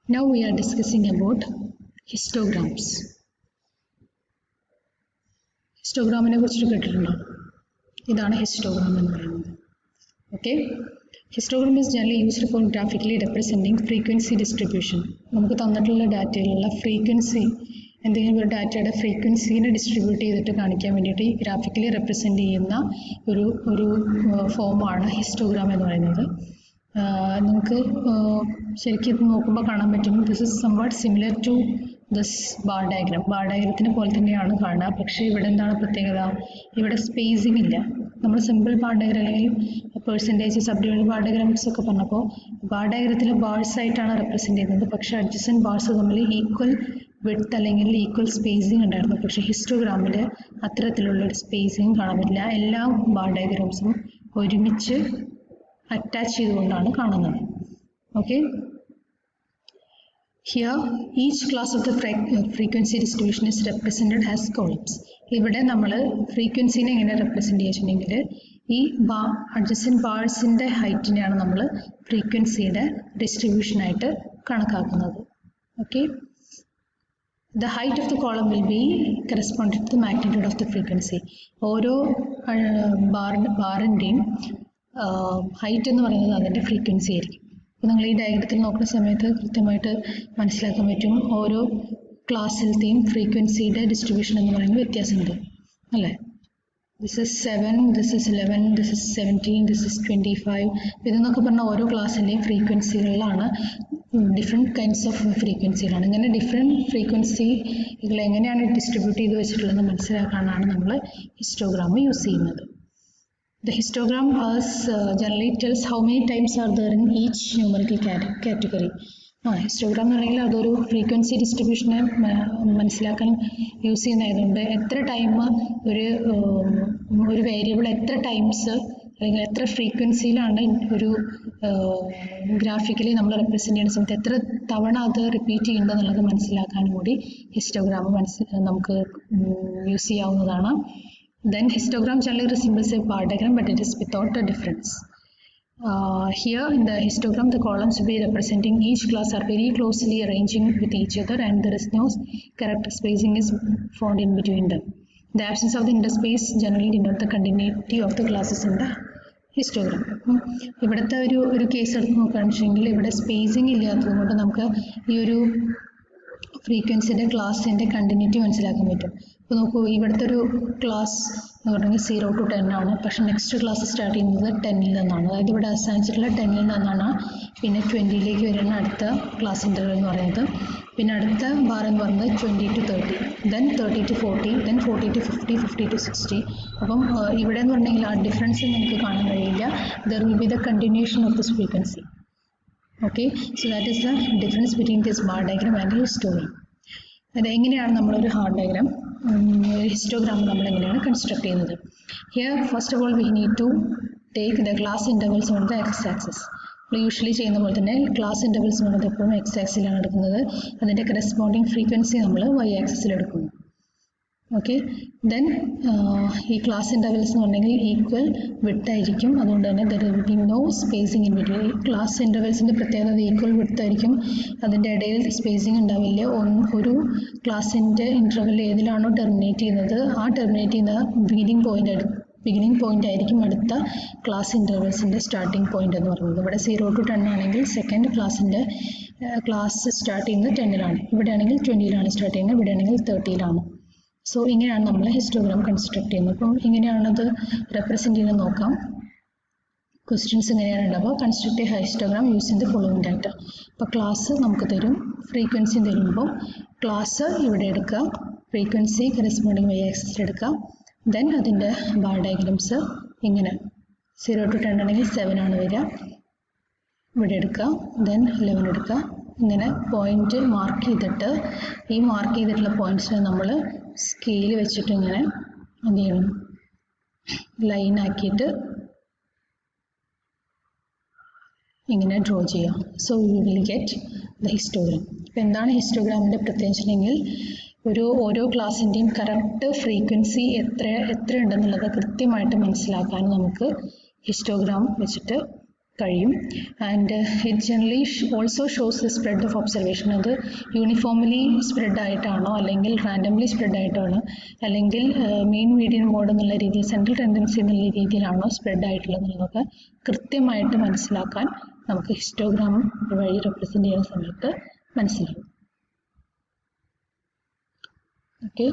Now we are discussing about histograms. Histogramനെ കുറിച്ച് കേട്ടിട്ടുണ്ടോ? ഇതാണ് histogram എന്ന് പറയുന്നത്. Okay. Histogram is generally used for graphically representing frequency distribution. നമുക്ക് തന്നിട്ടുള്ള ഡാറ്റയിലുള്ള ഫ്രീക്വൻസി എന്തെങ്കിലും ഒരു ഡാറ്റയുടെ ഫ്രീക്വൻസിനെ ഡിസ്ട്രിബ്യൂട്ട് ചെയ്തിട്ട് കാണിക്കാൻ വേണ്ടിയിട്ട് ഗ്രാഫിക്കലി റെപ്രസെൻ്റ് ചെയ്യുന്ന ഒരു ഫോമാണ് ഹിസ്റ്റോഗ്രാം എന്ന് പറയുന്നത്. നമുക്ക് ശരിക്കും ഇത് നോക്കുമ്പോൾ കാണാൻ പറ്റും. This is somewhat similar to this bar diagram. Bar ഡയഗ്രത്തിനെ പോലെ തന്നെയാണ് കാണുക. പക്ഷേ ഇവിടെ എന്താണ് പ്രത്യേകത? ഇവിടെ സ്പേസിംഗ് ഇല്ല. നമ്മൾ സിമ്പിൾ ബാർ ഡയഗ്രാം അല്ലെങ്കിൽ പെർസെൻറ്റേജ് സബ്ഡിവിഷൻ ബാർ ഡയഗ്രാംസ് ഒക്കെ പറഞ്ഞപ്പോൾ ബാർ ഡയഗ്രത്തിൽ ബാർസ് ആയിട്ടാണ് റെപ്രസെൻ്റ് ചെയ്യുന്നത്. പക്ഷേ അഡ്ജസൻറ്റ് ബാർസ് തമ്മിൽ ഈക്വൽ വിഡ്ത്ത് അല്ലെങ്കിൽ ഈക്വൽ സ്പേസിംഗ് ഉണ്ടായിരുന്നു. പക്ഷേ ഹിസ്റ്റോഗ്രാമിൽ അത്തരത്തിലുള്ളൊരു സ്പേസിംഗ് കാണാൻ പറ്റില്ല. എല്ലാ ബാർ ഡയഗ്രാംസും ഒരുമിച്ച് അറ്റാച്ച് ചെയ്തുകൊണ്ടാണ് കാണുന്നത്. Okay. Here each class of the frequency distribution is represented as columns. ഇവിടെ നമ്മൾ ഫ്രീക്വൻസിനെ എങ്ങനെ റെപ്രസെൻ്റ് ചെയ്യുന്നുണ്ടെങ്കിൽ ഈ അഡ്ജസൻറ്റ് ബാർസിൻ്റെ ഹൈറ്റിനെയാണ് നമ്മൾ ഫ്രീക്വൻസിയുടെ ഡിസ്ട്രിബ്യൂഷനായിട്ട് കണക്കാക്കുന്നത്. Okay. The height of the column will be corresponding to the magnitude of the frequency. ഓരോ ബാറിൻ്റെയും ഹൈറ്റ് എന്ന് പറയുന്നത് അതിൻ്റെ ഫ്രീക്വൻസി ആയിരിക്കും. അപ്പോൾ നിങ്ങൾ ഈ ഡയഗ്രത്തിൽ നോക്കുന്ന സമയത്ത് കൃത്യമായിട്ട് മനസ്സിലാക്കാൻ പറ്റും ഓരോ ക്ലാസ്സിലത്തെയും ഫ്രീക്വൻസിയുടെ ഡിസ്ട്രിബ്യൂഷൻ എന്ന് പറയുന്നത് വ്യത്യാസമുണ്ട് അല്ലേ. This is 7, this is 11, this is 17, this is 25. ഇതെന്നൊക്കെ പറഞ്ഞാൽ ഓരോ ക്ലാസ്സിൻ്റെയും ഫ്രീക്വൻസികളിലാണ് ഡിഫറെൻറ്റ് കൈൻഡ്സ് ഓഫ് ഫ്രീക്വൻസികളാണ്. ഇങ്ങനെ ഡിഫറെൻറ്റ് ഫ്രീക്വൻസികൾ എങ്ങനെയാണ് ഡിസ്ട്രിബ്യൂട്ട് ചെയ്ത് വെച്ചിട്ടുള്ളതെന്ന് മനസ്സിലാക്കാനാണ് നമ്മൾ ഹിസ്റ്റോഗ്രാം യൂസ് ചെയ്യുന്നത്. The histogram generally tells how many times are there in each numerical category. Histogram എന്ന് പറഞ്ഞാൽ അതൊരു ഫ്രീക്വൻസി ഡിസ്ട്രിബ്യൂഷനെ മനസ്സിലാക്കാൻ യൂസ് ചെയ്യുന്നതായതുകൊണ്ട് എത്ര ടൈം ഒരു വേരിയബിൾ എത്ര ടൈംസ് അല്ലെങ്കിൽ എത്ര ഫ്രീക്വൻസിയിലാണ് ഒരു ഗ്രാഫിക്കലി നമ്മൾ റെപ്രസെൻ്റ് ചെയ്യുന്ന സമയത്ത് എത്ര തവണ അത് റിപ്പീറ്റ് ചെയ്യേണ്ടതെന്നുള്ളത് മനസ്സിലാക്കാനും കൂടി ഹിസ്റ്റോഗ്രാം നമുക്ക് യൂസ് ചെയ്യാവുന്നതാണ്. Then histogram generally resembles a bar diagram, but it is without a difference. Here in the histogram, the columns will be representing each class are very closely arranging with each other, and there is no correct spacing is found in between them. The absence of the interspace generally denotes the continuity of the classes in the histogram. ഇവിടുത്തെ ഒരു case എടുത്ത് നോക്കുകയാണെന്ന് വെച്ചെങ്കിൽ ഇവിടെ spacing ഇല്ലാത്തത് കൊണ്ട് നമുക്ക് ഈ ഒരു ഫ്രീക്വൻസിൻ്റെ ക്ലാസ്സിൻ്റെ കണ്ടിന്യൂറ്റി മനസ്സിലാക്കാൻ പറ്റും. ഇപ്പോൾ നോക്കൂ, ഇവിടുത്തെ ഒരു ക്ലാസ് എന്ന് പറഞ്ഞാൽ 0 to 10 ആണ്. പക്ഷേ നെക്സ്റ്റ് ക്ലാസ് സ്റ്റാർട്ട് ചെയ്യുന്നത് 10ൽ നിന്നാണ്. അതായത് ഇവിടെ അവസാനിച്ചിട്ടുള്ള 10ൽ നിന്നാണ് പിന്നെ 20ലേക്ക് വരുന്ന അടുത്ത ക്ലാസ് ഇൻ്റർവൽ എന്ന് പറയുന്നത്. പിന്നെ അടുത്ത ബാർ എന്ന് പറയുന്നത് 20 to 30, then 30 to 40, then 40 to 50, 50 to 60. അപ്പം ഇവിടെ എന്ന് പറഞ്ഞെങ്കിൽ ആ ഡിഫറൻസ് നമുക്ക് കാണാൻ കഴിയില്ല. There will B the continuation of this frequency. Okay, so that is the difference between this bar diagram and histogram. അത് എങ്ങനെയാണ് നമ്മളൊരു ഹാർഡ് ഡയഗ്രാം ഹിസ്റ്റോഗ്രാം നമ്മൾ എങ്ങനെയാണ് കൺസ്ട്രക്ട് ചെയ്യുന്നത്? Here first of all we need to take the class intervals on the x axis. നമ്മൾ usually ചെയ്യുന്ന പോലെ തന്നെ ക്ലാസ് ഇൻ്റർവൽസ് എന്നുള്ളത് എപ്പോഴും എക്സ് ആക്സിലാണ് എടുക്കുന്നത്. അതിൻ്റെ കറസ്പോണ്ടിങ് ഫ്രീക്വൻസി നമ്മൾ വൈ ആക്സിസിൽ എടുക്കുന്നു. ഓക്കെ. ദെൻ ഈ ക്ലാസ് ഇൻ്റർവൽസ് എന്ന് പറഞ്ഞെങ്കിൽ ഈക്വൽ വിഡ്ത്ത് ആയിരിക്കും. അതുകൊണ്ട് തന്നെ there will be no spacing in between. Class ഇൻ്റർവൽസിൻ്റെ പ്രത്യേകത ഈക്വൽ വിഡ്ത്ത് ആയിരിക്കും. അതിൻ്റെ ഇടയിൽ സ്പേസിങ് ഉണ്ടാവില്ല. ഒരു ക്ലാസ്സിൻ്റെ ഇൻ്റർവൽ ഏതിലാണോ ടെർമിനേറ്റ് ചെയ്യുന്നത് ആ ടെർമിനേറ്റ് ചെയ്യുന്ന ബിഗിനിങ് പോയിൻ്റ് ആയിരിക്കും അടുത്ത ക്ലാസ് ഇൻ്റർവൽസിൻ്റെ സ്റ്റാർട്ടിംഗ് പോയിൻ്റ് എന്ന് പറയുന്നത്. ഇവിടെ 0 to 10 ആണെങ്കിൽ സെക്കൻഡ് ക്ലാസ് സ്റ്റാർട്ട് ചെയ്യുന്നത് 10ലാണ്. ഇവിടെ ആണെങ്കിൽ 20ലാണ് സ്റ്റാർട്ട് ചെയ്യുന്നത്. ഇവിടെ ആണെങ്കിൽ 30ലാണ്. സോ ഇങ്ങനെയാണ് നമ്മൾ ഹിസ്റ്റോഗ്രാം കൺസ്ട്രക്ട് ചെയ്യുന്നത്. അപ്പം ഇങ്ങനെയാണത് റെപ്രസെൻ്റ് ചെയ്യുന്നത് നോക്കാം. ക്വസ്റ്റ്യൻസ് ഇങ്ങനെയാണ് ഉണ്ടാവുക. Construct A histogram using the following data. അപ്പോൾ ക്ലാസ് നമുക്ക് തരും, ഫ്രീക്വൻസി തരുമ്പോൾ ക്ലാസ് ഇവിടെ എടുക്കുക, ഫ്രീക്വൻസി കറസ്പോണ്ടിങ് വൈ ആക്സിസിൽ എടുക്കുക. ദെൻ അതിൻ്റെ ബാർ ഡയഗ്രാംസ് ഇങ്ങനെ 0 to 10 ആണെങ്കിൽ 7 ആണ് വരിക. ഇവിടെ എടുക്കുക, ദെൻ 11 എടുക്കുക. ഇങ്ങനെ പോയിന്റ് മാർക്ക് ചെയ്തിട്ട് ഈ മാർക്ക് ചെയ്തിട്ടുള്ള പോയിന്റ്സിനെ നമ്മൾ സ്കെയിൽ വെച്ചിട്ട് ഇങ്ങനെ എന്ത് ചെയ്യണം, ലൈൻ ആക്കിയിട്ട് ഇങ്ങനെ ഡ്രോ ചെയ്യാം. So you will get the histogram. ഇപ്പം എന്താണ് ഹിസ്റ്റോഗ്രാമിൻ്റെ പ്രത്യേകിച്ചിട്ടുണ്ടെങ്കിൽ ഓരോ ക്ലാസ്സിൻ്റെയും കറക്റ്റ് ഫ്രീക്വൻസി എത്ര ഉണ്ടെന്നുള്ളത് കൃത്യമായിട്ട് മനസ്സിലാക്കാൻ നമുക്ക് ഹിസ്റ്റോഗ്രാം വെച്ചിട്ട് കഴിയും. And it generally also shows the spread of observation. അത് യൂണിഫോംലി സ്പ്രെഡ് ആയിട്ടാണോ അല്ലെങ്കിൽ റാൻഡംലി സ്പ്രെഡ് ആയിട്ടാണോ അല്ലെങ്കിൽ മെയിൻ മീഡിയൻ മോഡ് എന്നുള്ള രീതിയിൽ സെൻട്രൽ ടെൻഡൻസി എന്നുള്ള രീതിയിലാണോ സ്പ്രെഡ് ആയിട്ടുള്ളത് എന്നുള്ളതൊക്കെ കൃത്യമായിട്ട് മനസ്സിലാക്കാൻ നമുക്ക് ഹിസ്റ്റോഗ്രാം വഴി റെപ്രസെൻറ്റ് ചെയ്യുന്ന സമയത്ത് മനസ്സിലാവും. ഓക്കെ.